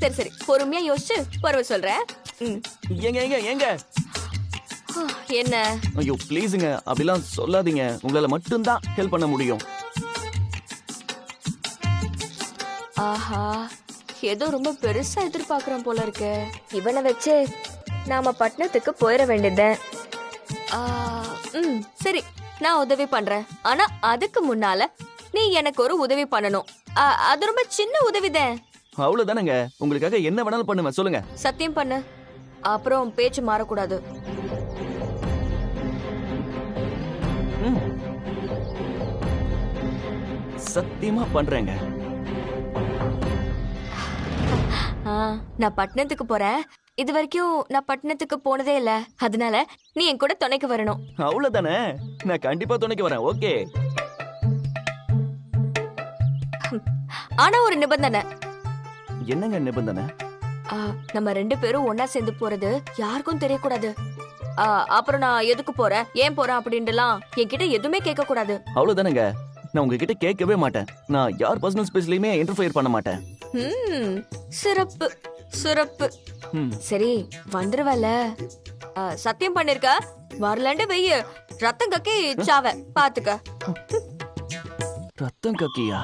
சரி சரி, பொறுமையா யோசிச்சு பரவ சொல்றேன். ஏங்க ஏங்க ஏங்க என்ன? ஐயோ ப்ளீஸுங்க, அப்படிலாம் சொல்லாதீங்க. உங்களால மட்டும்தான் ஹெல்ப் பண்ண முடியும். ஆஹா, ஏதோ ரொம்ப பெருசா எதிர்பார்க்கறேன் போல இருக்கு. இவனை வச்சு நாம பட்டணத்துக்கு போயிட வேண்டியது. சரி, நான் உதவி பண்றேன். ஆனா அதுக்கு முன்னால நீ எனக்கு ஒரு உதவி பண்ணணும். அது ரொம்ப சின்ன உதவிதான். அவ்வளவுதானங்க, உங்களுக்காக என்ன வேணாலும் பண்ணுவேன், சொல்லுங்க. சத்தியம் பண்ணு, அப்புறம் பேச்சு மாறக்கூடாது. சத்தியமா பண்றேங்க. நான் பட்டணத்துக்கு போறேன். இது வரைக்கும் நான் பட்டணத்துக்கு போனதே இல்ல. அதனால நீ என் கூட துணைக்கு வரணும். அவ்வளவுதானே, நான் கண்டிப்பா துணைக்கு வரேன். ஓகே. ஆனா ஒரு நிபந்தனை. என்னங்க நிபந்தனை? நம்ம 2 பேரும் ஒன்னா சேர்ந்து போறது யாருக்கும் தெரியக்கூடாது. அப்புறம் நான் எதுக்கு போறேன், ஏன் போறேன் அப்படின்ட்டுலாம் என்கிட்ட எதுவுமே கேட்க கூடாது. அவ்வளவுதானங்க, நான் உங்ககிட்ட கேட்கவே மாட்டேன். நான் யார் பர்சனல் ஸ்பேஸ்லயுமே இன்டர்ஃபியர் பண்ண மாட்டேன். சிறப்பு சிறப்பு. சரி, வந்துருவல. சத்தியம் பண்ணிருக்க. வரலண்டு வெய்ய ரத்தம் கக்கி சாவ பாத்துக்க. ரத்தம் கக்கியா?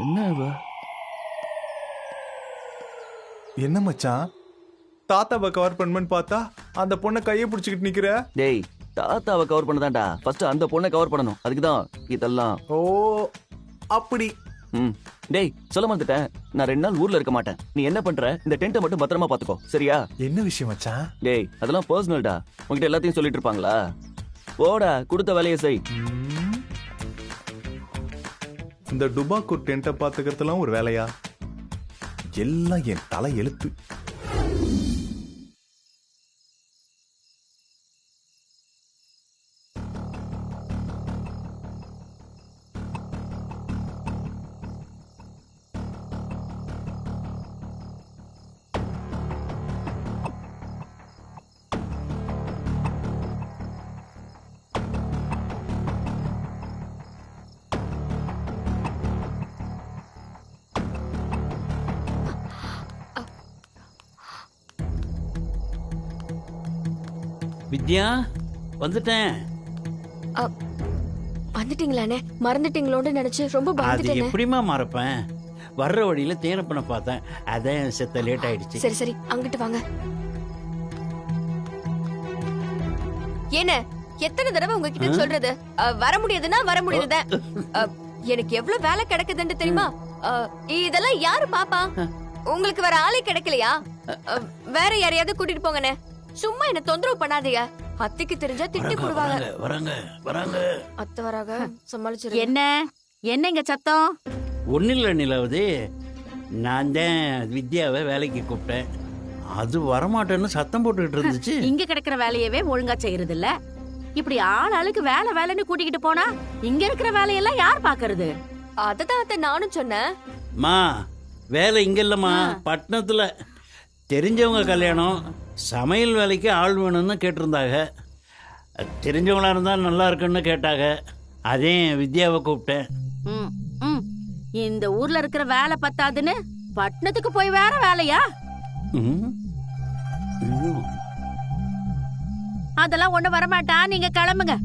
என்ன இவ? என்ன மச்சான், தாத்தாவை கவர் பண்ணுன்னு பார்த்தா அந்த பொண்ணை கையை பிடிச்சிக்கிட்டு நிக்கிற. டேய், தாத்தாவை கவர் பண்ணதாண்டா. ஃபர்ஸ்ட் அந்த பொண்ணை கவர் பண்ணணும். அதுக்குதான் இதெல்லாம். ஓ அப்படி. டேய், சொல்ல மறந்துட்டேன். நான் 2 நாள் ஊர்ல இருக்க மாட்டேன். நீ என்ன பண்ற, இந்த டென்ட்டை மட்டும் பத்திரமா பாத்துக்கோ, சரியா? என்ன விஷயம் மச்சான்? டேய், அதெல்லாம் பர்சனல்டா. உங்ககிட்ட எல்லாத்தையும் சொல்லிட்டு இருப்பாங்களா? போடா, கொடுத்த வேலையை செய். இந்த டுபாக்கூர் டென்ட்டை பாத்துக்கிறதுலாம் ஒரு வேலையா? எல்லாம் என் தலை எழுத்து. வித்யா, வந்துட்டேன். வந்துட்டீங்களானே? மறந்துட்டீங்களோன்னு நினைச்சு ரொம்ப அது பயந்துட்டேனே. எப்படிமா மறப்பேன்? வர்ற வழியில தேனப்பனை பார்த்தேன், அதான் செத்த லேட் ஆயிடுச்சு. சரி சரி, அங்கிட்டு வாங்க. என்ன எத்தனை தடவை உங்ககிட்ட சொல்றது? வர முடியாதுன்னா வர முடியாது. எனக்கு எவ்வளவு வேலை கிடைக்குதுன்னு தெரியுமா? இதெல்லாம் யாரு பாப்பா? உங்களுக்கு வேற ஆளே கிடைக்கலையா? வேற யாரையாவது கூட்டிட்டு போங்கண்ணே. சும்மா என்ன தொந்தரவு பண்ணாதீங்க. அத்தைக்கு தெரிஞ்சா திட்டி போடுவாங்க. வராங்க வராங்க. அத்தை வராங்க, சமாளிச்சிரு. என்ன என்னங்க சத்தம்? ஒன்னும் இல்லை நிலவுது. நான் தான் வித்யாவை வேலைக்கு கூப்பிட்டேன். அது வரமாட்டேன்னு சத்தம் போட்டுக்கிட்டு இருந்துச்சு. இங்க கிடைக்கிற வேலையவே ஒழுங்கா செய்யறது இல்ல. இப்படி ஆளுக்கு வேலை வேலைன்னு கூட்டிக்கிட்டு போனா இங்க இருக்கிற வேலையெல்லாம் யார் பாக்குறது? அததான் அத்தை நானும் சொன்னேன். மா, வேலை இங்க இல்லம்மா, பட்டணத்துல. தெரிஞ்சவங்க கல்யாணம், சமையல் வேலைக்கு ஆள் வேணும்னு கேட்டிருந்தாங்க. தெரிஞ்சவங்களா இருந்தா நல்லா இருக்குன்னு கேட்டாங்க. அதே வித்யாவை கூப்பிட்டேன். இந்த ஊர்ல இருக்கிற வேலை பத்தாதுன்னு பட்டணத்துக்கு போய் வேற வேலையா? அதெல்லாம் ஒண்ணு வரமாட்டா, நீங்க கிளம்புங்க.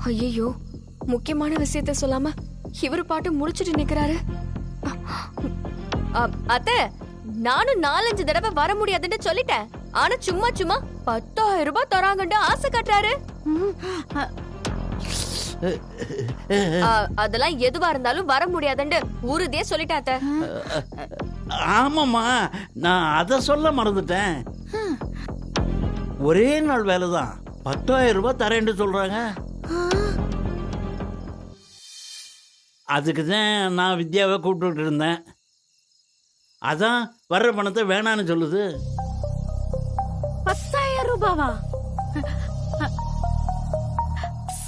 ஐயோ, முக்கியமான விஷயத்த சொல்லாம இவரு பாட்டு முடிச்சிட்டு நிக்கிறாரு. அத்தை, நானும் 4-5 தடவை வர முடியாதுன்னு சொல்லிட்டேன். ஆனா சும்மா சும்மா 10,000 ரூபாய் தராங்கன்னு ஆசை கட்டுறாரு. அதெல்லாம் எதுவா இருந்தாலும் வர முடியாதுன்னு உறுதியா சொல்லிட்டாத்த. ஆமாமா, நான் அத சொல்ல மறந்துட்டேன். ஒரே நாள் வேலைதான், 10,000 ரூபாய் தரேன்னு சொல்றாங்க. அதுக்குதான் நான் வித்யாவை கூப்பிட்டு இருந்தேன். அதான் வர்ற பணத்தை வேணான்னு சொல்லுது. 10,000 ரூபாவா?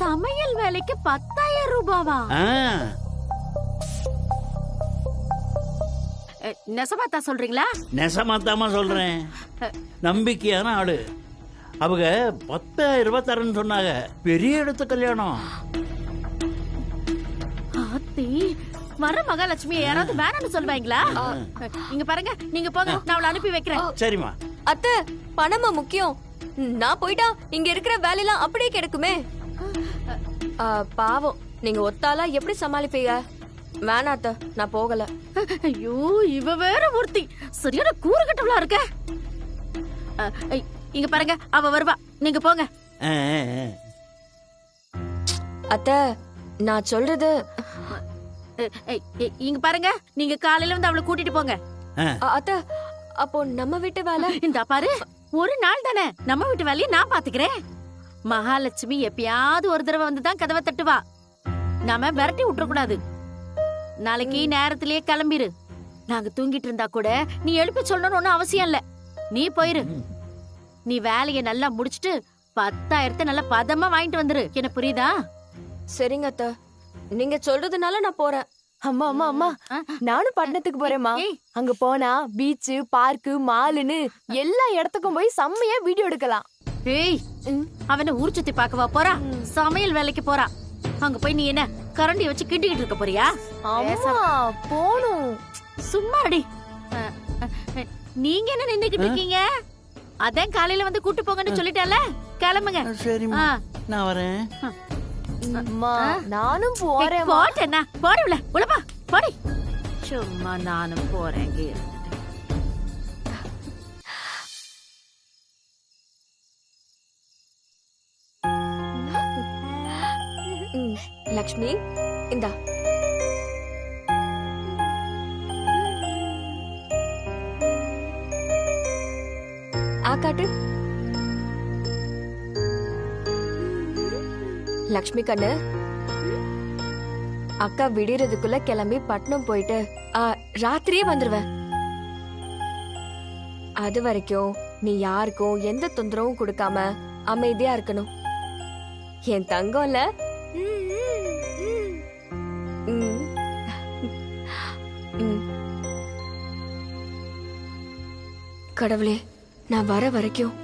சமையல் வேலைக்கு 10,000 ரூபாவா? நெசமாத்தா சொல்றீங்களா? நெசமாத்தாமா சொல்றேன். நம்பிக்கையான ஆளு. அவங்க 10,000 ரூபாய் தரேன்னு சொன்னாங்க. பெரிய இடத்து கல்யாணம். வர மகாலட்சுமி யாராவது வேணும்னு சொல்லுவாங்களா? இங்க பாருங்க, நீங்க போங்க, நான் அவளை அனுப்பி வைக்கிறேன். சரிம்மா. அத்தை, பணமா முக்கியம். நான் போயிட்டா இங்க இருக்கிற வேலையெல்லாம் அப்படியே கிடக்குமே. பாவம், நீங்க ஒத்தாலா எப்படி சமாளிப்பீங்க? வேணா அத்தை, நான் போகல. ஐயோ, இவ வேற ஒருத்தி சரியான கூறுகட்டவளா இருக்க. இங்க பாருங்க, அவ வருவா, நீங்க போங்க. அத்தை, நான் சொல்றது இங்க பாருங்க, நீங்க காலையில வந்து அவளை கூட்டிட்டு போங்க. அத்தை, அப்போ நம்ம வீட்டு வேலை? இந்த பாரு, ஒரு நாள் தானே, நம்ம வீட்டு வேலையை நான் பாத்துக்கிறேன். மகாலட்சுமி எப்பயாவது ஒரு தடவை வந்துதான் கதவை தட்டுவா. நாம விரட்டி விட்டுற கூடாது. நாளைக்கு நேரத்திலேயே கிளம்பிரு. நாங்க தூங்கிட்டு இருந்தா கூட நீ எழுப்பி சொல்லணும்னு ஒண்ணும் அவசியம் இல்ல. நீ போயிரு. நீ வேலையை நல்லா முடிச்சிட்டு 10,000 நல்லா பதமா வாங்கிட்டு வந்துரு. என்ன புரியுதா? சரிங்க அத்தை, நீங்க சொல்றதுனால நான் போறேன். அம்மா அம்மா அம்மா, நானும் பட்டணத்துக்கு போறேம்மா. அங்க போனா பீச், பார்க்கு, மாலுன்னு எல்லா இடத்துக்கும் போய் செம்மையா வீடியோ எடுக்கலாம். ஏய், அவனை ஊர் சுத்தி பார்க்கவா போறா? சமையல் வேலைக்கு போறா. அங்க போய் நீ என்ன கரண்டி வச்சு கிண்டிக்கிட்டு இருக்க போறியா? அம்மா போணும். சும்மா அடி. நீங்க என்ன நின்னுக்கிட்டு இருக்கீங்க? அதான் காலையில வந்து கூட்டு போங்கன்னு சொல்லிட்டால, கிளம்புங்க. சரிம்மா, நான் வரேன். அம்மா நானும் போறேன். போட்டேன்னா போடல, உழப்பா போடி. சும்மா நானும் போறேங்க. லக்ஷ்மி, இந்தா. ஆக்காட்டு. லக்ஷ்மி கண்ணு, அக்கா விடியறதுக்குள்ள கிளம்பி பட்டணம் போயிட்டு ராத்திரியே வந்துருவேன். அது வரைக்கும் நீ யாருக்கும் எந்த தொந்தரவும் கொடுக்காம அமைதியா இருக்கணும். என் தங்கம்ல. கடவுளே, நான் வர வரைக்கும்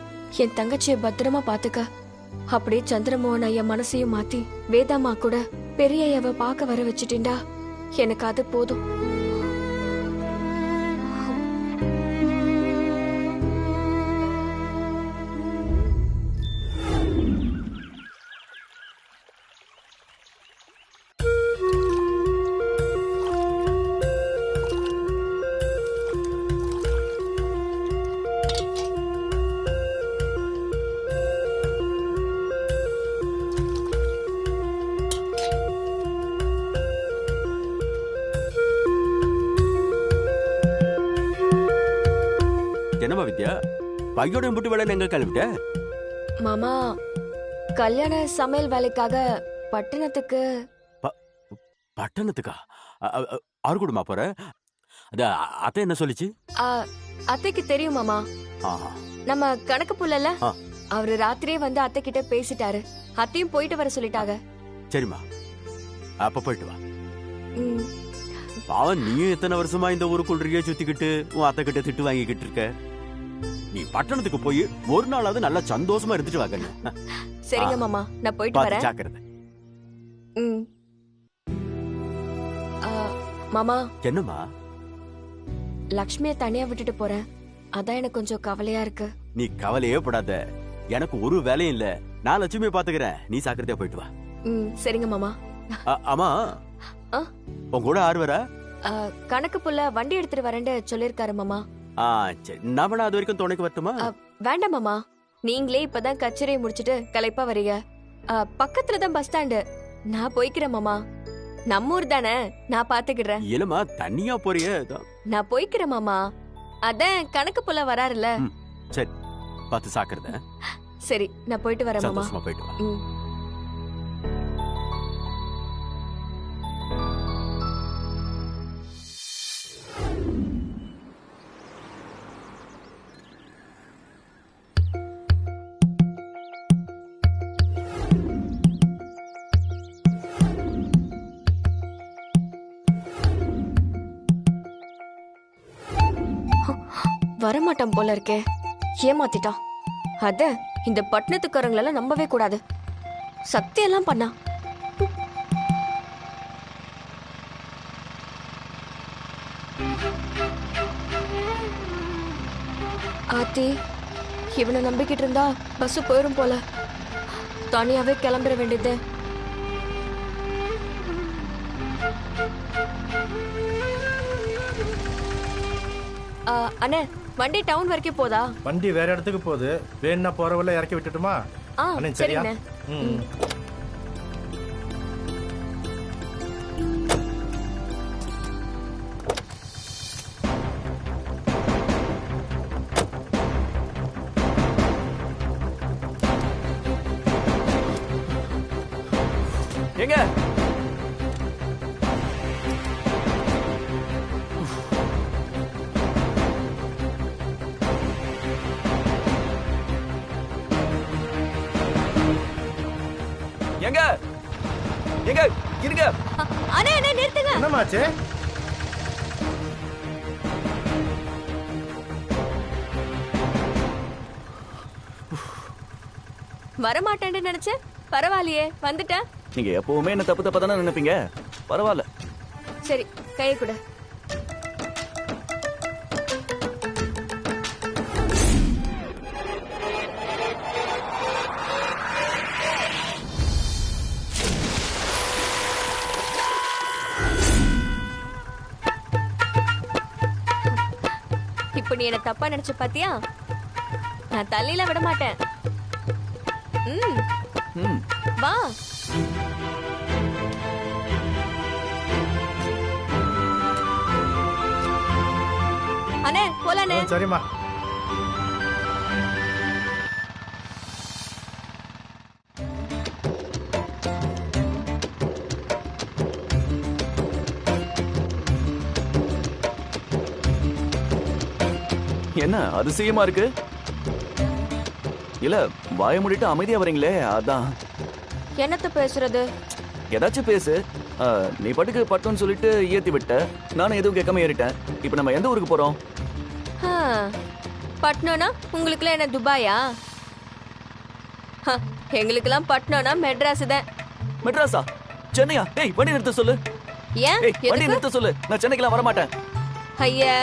என் தங்கச்சியை பத்திரமா பாத்துக்க. அப்படியே சந்திரமோகன் ஐயா மனசையும் மாத்தி வேதாமா கூட பெரிய ஐயாவை பார்க்க வர வச்சுட்டேன்டா. எனக்கு அது போதும். என்னமா வித்யா, பையோட முட்டு வேலை எங்க கிளம்பிட்ட? மாமா, கல்யாண சமையல் வேலைக்காக பட்டணத்துக்கு. பட்டணத்துக்கா? ஆறு கூடமா போற? அத அத்தை என்ன சொல்லிச்சு? அத்தைக்கு தெரியும் மாமா. நம்ம கணக்கு புள்ளல, அவரு ராத்திரியே வந்து அத்தை கிட்ட பேசிட்டாரு. அத்தையும் போயிட்டு வர சொல்லிட்டாங்க. சரிம்மா, அப்ப போயிட்டு வா. பாவன், நீயும் எத்தனை வருஷமா இந்த ஊருக்குள்ளையே சுத்திக்கிட்டு உன் அத்தை கிட்ட திட்டு வாங்கிக்கிட்டு இருக்க. நீ பட்டணத்துக்கு போய் ஒரு நாளாவது நல்லா சந்தோஷமா இருந்துட்டு வாங்க. சரிங்க மாமா, நான் போயிட்டு வரேன். ஜாக்கிரதை. மாமா. என்னம்மா? லக்ஷ்மியை தனியா விட்டுட்டு போறேன். அதான் எனக்கு கொஞ்சம் கவலையா இருக்கு. நீ கவலையே படாத, எனக்கு ஒரு வேலையும் இல்ல. நான் லட்சுமியை பாத்துக்கிறேன். நீ ஜாக்கிரதையா போயிட்டு வா. சரிங்க மாமா. ஆமா, உங்க கூட ஆறு வர? கணக்கு புள்ள வண்டி எடுத்துட்டு வரேன்னு சொல்லிருக்காரு மாமா. சரி, நான் வேணா அது வரைக்கும் துணைக்கு வரட்டுமா? வேண்டாம் மாமா, நீங்களே இப்பதான் கச்சேரியை முடிச்சிட்டு களைப்பா வரீங்க. பக்கத்துலதான் பஸ் ஸ்டாண்டு. நான் போய்க்கிறேன் மாமா. நம்ம ஊர் தானே, நான் பாத்துக்கிறேன். இல்லம்மா, தனியா போறிய? நான் போய்க்கிறேன் மாமா. அதான் கணக்கு புள்ள வராருல்ல. சரி, பார்த்து சாக்குறத. சரி, நான் போயிட்டு வரேன் மாமா. சந்தோஷமா போயிட்டு வா. வரமாட்டான் போல இருக்கே, ஏமாத்திட்டான். அத இந்த பட்டணத்துக்காரங்களெல்லாம் நம்பவே கூடாது. சத்தியெல்லாம் பண்ணா. ஆத்தி, இவனை நம்பிக்கிட்டு இருந்தா பஸ் போயிரும் போல. தனியாவே கிளம்பிட வேண்டியது. அண்ணே, வண்டி டவுன் வரைக்கும் போதா? வண்டி வேற இடத்துக்கு போகுது. வேணும்னா போறவள்ள இறக்கி விட்டுட்டுமா? அண்ணே, சரியா? சரிண்ணே. ம். எங்க எங்க எங்க இருங்க. அண்ணே, அண்ணே, நிறுத்துங்க. என்னமாச்சு? வரமாட்டேன்னு நினைச்சேன். பரவாயில்லையே, வந்துட்டேன். நீங்க எப்பவுமே என்ன தப்பு தப்பா தானே நினைப்பீங்க. பரவாயில்ல. சரி, கையை கொடு. இப்ப நீ என்ன தப்பா நினைச்சு பாத்தியா? நான் தள்ளில விட மாட்டேன். ம், ம். வா. அண்ணே, போலானே. சரிம்மா. என்ன அதிசயமா இருக்கு? இல்ல, வாய மூடிட்டு அமைதியா வரீங்களே, அதான். என்னத்த பேசுறது? ஏதாச்சும் பேசு. நீ பாட்டுக்கு பட்டுன்னு சொல்லிட்டு ஏத்தி விட்ட. நானும் எதுவும் கேட்காம ஏறிட்டேன். இப்ப நம்ம எந்த ஊருக்கு போறோம்? பட்னம்னா உங்களுக்குலாம் என்ன துபாயா? எங்களுக்கெல்லாம் பட்னம்னா மெட்ராஸ் தான். மெட்ராஸா? சென்னையா? டேய், வண்டி நிறுத்த சொல்லு. ஏன்? ஏய், வண்டி நிறுத்த சொல்லு. நான் சென்னைக்கெல்லாம் வர மாட்டேன். ஐயா,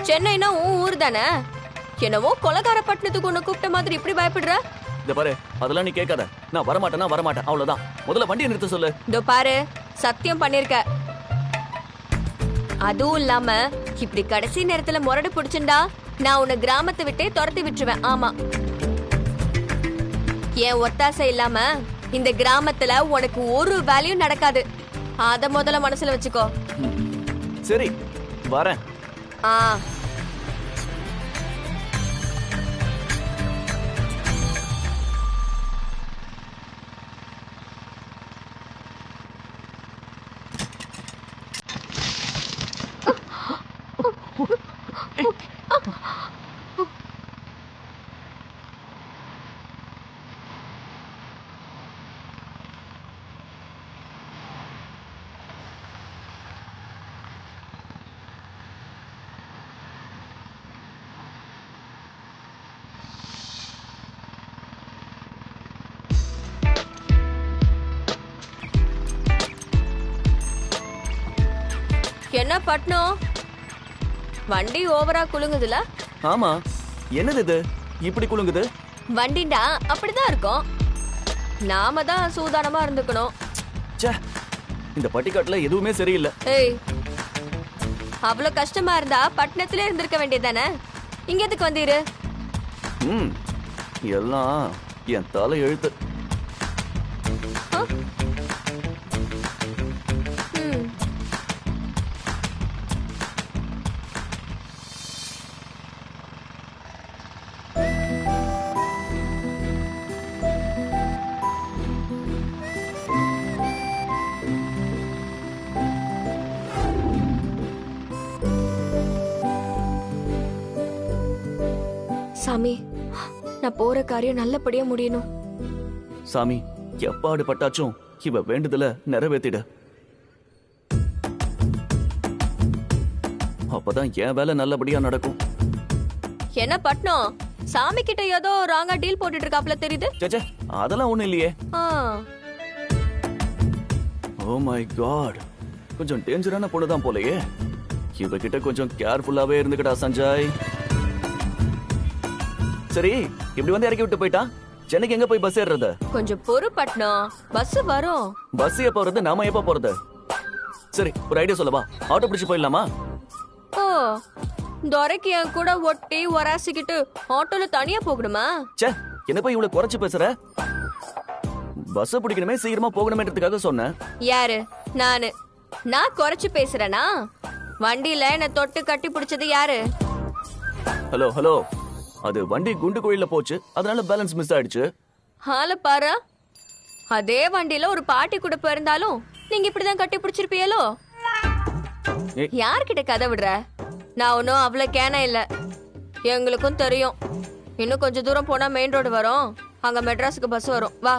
சென்னைனா உன் ஊர் தானே. என்னவோ கொலகார பட்டணத்துக்கு உன்னை கூப்பிட்ட மாதிரி இப்படி பயப்படுற? இந்த பாரு, அதெல்லாம் நீ கேட்காத. நான் வரமாட்டேன்னா வரமாட்டேன், அவ்வளவுதான். முதல்ல வண்டியை நிறுத்த சொல்லு. இதோ பாரு, சத்தியம் பண்ணிருக்க. அதுவும் இல்லாம இப்படி கடைசி நேரத்துல முரடு பிடிச்சுண்டா நான் உன்னை கிராமத்தை விட்டே துரத்தி விட்டுருவேன். ஆமா, என் ஒத்தாசை இல்லாம இந்த கிராமத்துல உனக்கு ஒரு வேலையும் நடக்காது. அத முதல்ல மனசுல வச்சுக்கோ. சரி, வரேன். ஆ, என்ன பட்னம், வண்டி ஓவரா குலுங்குதுல? ஆமா, என்னது இது இப்படி குலுங்குது? வண்டிண்டா அப்படிதான் இருக்கும். நாம தான் சூதானமா இருந்துக்கணும். ச்சே, இந்த பட்டிக்காட்டுல எதுவுமே சரியில்லை. ஏய், அவ்வளவு கஷ்டமா இருந்தா பட்டணத்திலே இருந்திருக்க வேண்டியதானே. இங்க எதுக்கு வந்தீரு? ம், எல்லாம் என் தலை எழுத்து. ம், சாமி, நான் போற காரியம் நல்லபடியா முடியணும். சாமி, எப்பாடு பட்டாச்சும் இவ வேண்டுதல நிறைவேத்திட. அப்பதான் என் வேலை நல்லபடியா நடக்கும். என்ன பட்னம், சாமி கிட்ட ஏதோ ராங்கா டீல் போட்டுட்டு இருக்காப்ல தெரியுது. சேச்சே, அதெல்லாம் ஒண்ணும் இல்லையே. ஆ, ஓ மை காட், கொஞ்சம் டேஞ்சரான பொண்ணுதான் போலயே. இவகிட்ட கொஞ்சம் கேர்ஃபுல்லாவே இருந்துக்கடா சஞ்சய். சரி, இப்படி வந்து இறக்கி விட்டு போயிட்டான். சென்னைக்கு எங்க போய் பஸ் ஏறுறது? கொஞ்சம் பொறு பட்னம், பஸ் வரும். பஸ் எப்ப வருது, நாம எப்ப போறது? சரி, ஒரு ஐடியா சொல்லவா? ஆட்டோ பிடிச்சு போயிடலாமா? ஓ, துரைக்கு என் கூட ஒட்டி ஒராசிக்கிட்டு ஆட்டோல தனியா போகணுமா? ச்சே, என்ன போய் இவ்வளவு குறைச்சு பேசுற? பஸ் பிடிக்கணுமே, சீக்கிரமா போகணுமேன்றதுக்காக சொன்னேன். யாரு? நான் குறைச்சு பேசுறேனா? வண்டியில என்ன தொட்டு கட்டி பிடிச்சது யாரு? ஹலோ ஹலோ, அது வண்டி குண்டு கோயில்ல போச்சு, அதனால பேலன்ஸ் மிஸ் ஆயிடுச்சு. ஆள பாரு, அதே வண்டியில ஒரு பாட்டி கூட போயிருந்தாலும் நீங்க இப்படிதான் கட்டி பிடிச்சிருப்பீங்களோ? யார்கிட்ட கதை விடுற? நான் ஒன்னும் அவ்வளவு கேன இல்ல, எங்களுக்கும் தெரியும். இன்னும் கொஞ்சம் தூரம் போனா மெயின் ரோடு வரும், அங்க மெட்ராஸுக்கு பஸ் வரும். வா.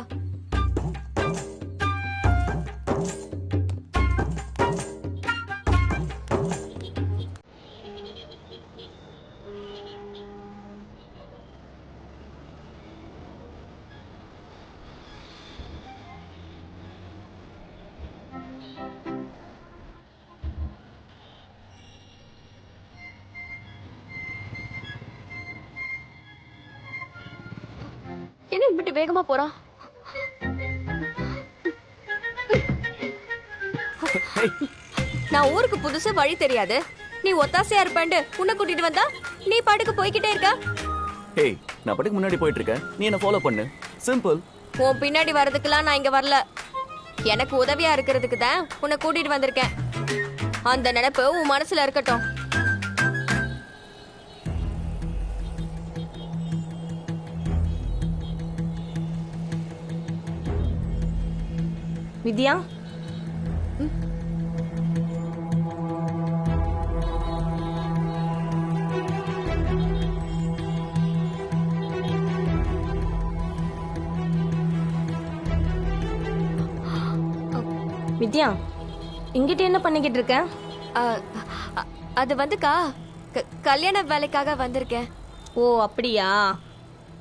என்ன இப்படி வேகமா போறான்? நான் ஊருக்கு புதுசு, வழி தெரியாது. நீ ஒத்தாசையா இருப்பேன்டு உன்னை கூட்டிட்டு வந்தா நீ பாட்டுக்கு போய்கிட்டே இருக்க. ஏய், நான் பாட்டுக்கு முன்னாடி போயிட்டு இருக்கேன், நீ என்ன ஃபாலோ பண்ணு. சிம்பிள். உன் பின்னாடி வர்றதுக்கெல்லாம் நான் இங்க வரல. எனக்கு உதவியா இருக்கிறதுக்கு தான் உன்னை கூட்டிட்டு வந்திருக்கேன். அந்த நினைப்பு உன் மனசுல இருக்கட்டும். வித்யா, வித்யா, இங்கிட்ட என்ன பண்ணிக்கிட்டு இருக்க? அது வந்துக்கா, கல்யாண வேலைக்காக வந்திருக்கேன். ஓ அப்படியா?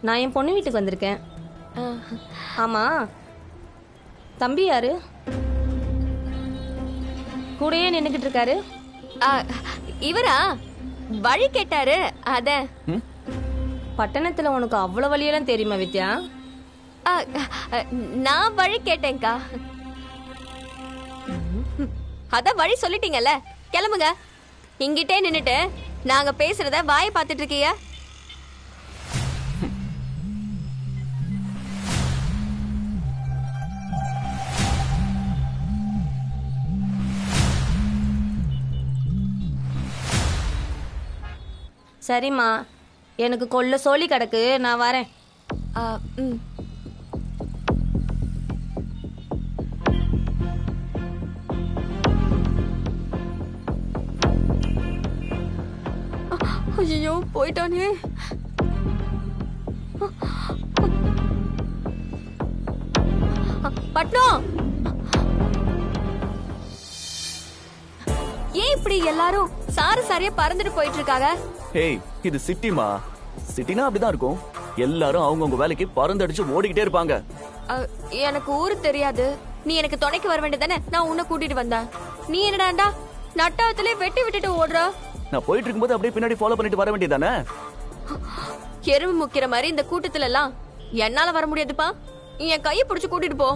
நான் என் பொண்ணு வீட்டுக்கு வந்திருக்கேன். ஆமா, தம்பி யாரு? கூடயே நின்னுக்கிட்டு இருக்காரு. இவரா? வழி கேட்டாரு. அத பட்டணத்துல உனக்கு அவ்வளவு வழியெல்லாம் தெரியுமா வித்யா? நான் வழி கேட்டேன்க்கா. அத வழி சொல்லிட்டீங்கல்ல, கிளம்புங்க. இங்கிட்டே நின்னுட்டு நாங்க பேசுறத வாயை பார்த்துட்டு இருக்கீங்க. சரிம்மா, எனக்கு கொல்ல சோழி கிடக்கு, நான் வரேன். ஐயோ, போயிட்டானே. பட்னம், ஏன் இப்படி எல்லாரும் சாரு சாரியா பறந்துட்டு போயிட்டு இருக்காங்க? ஏய், இது சிட்டிமா. சிட்டினா அப்படிதான் இருக்கும். எல்லாரும் அவங்கவுங்க வேலைக்கு பறந்தடிச்சு ஓடிக்கிட்டே இருப்பாங்க. எனக்கு ஊரு தெரியாது. நீ எனக்கு துணைக்கு வர வேண்டியதானே? நான் உன்னை கூட்டிட்டு வந்தேன். நீ என்னடாண்டா நட்டாத்துல வெட்டி விட்டுட்டு ஓடுற? நான் போயிட்டு இருக்கும்போது அப்படியே பின்னாடி ஃபாலோ பண்ணிட்டு வர வேண்டியதானே? எறும்பு முக்கிற மாதிரி இந்த கூட்டத்துல எல்லாம் என்னால வர முடியாதுப்பா. என் கையை பிடிச்சு கூட்டிட்டு போ.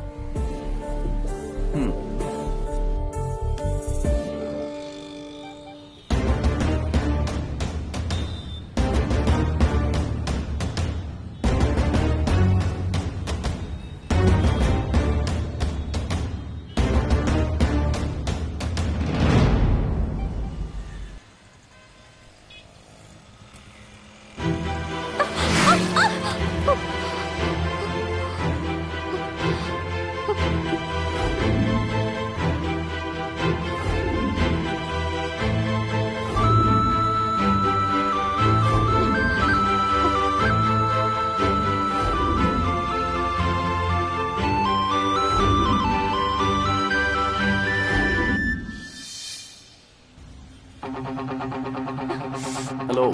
ஹலோ,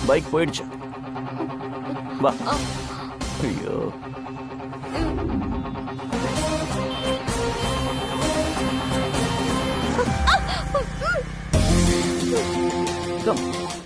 பைக் போயிடுச்சு. வா. ஐயோ, கம்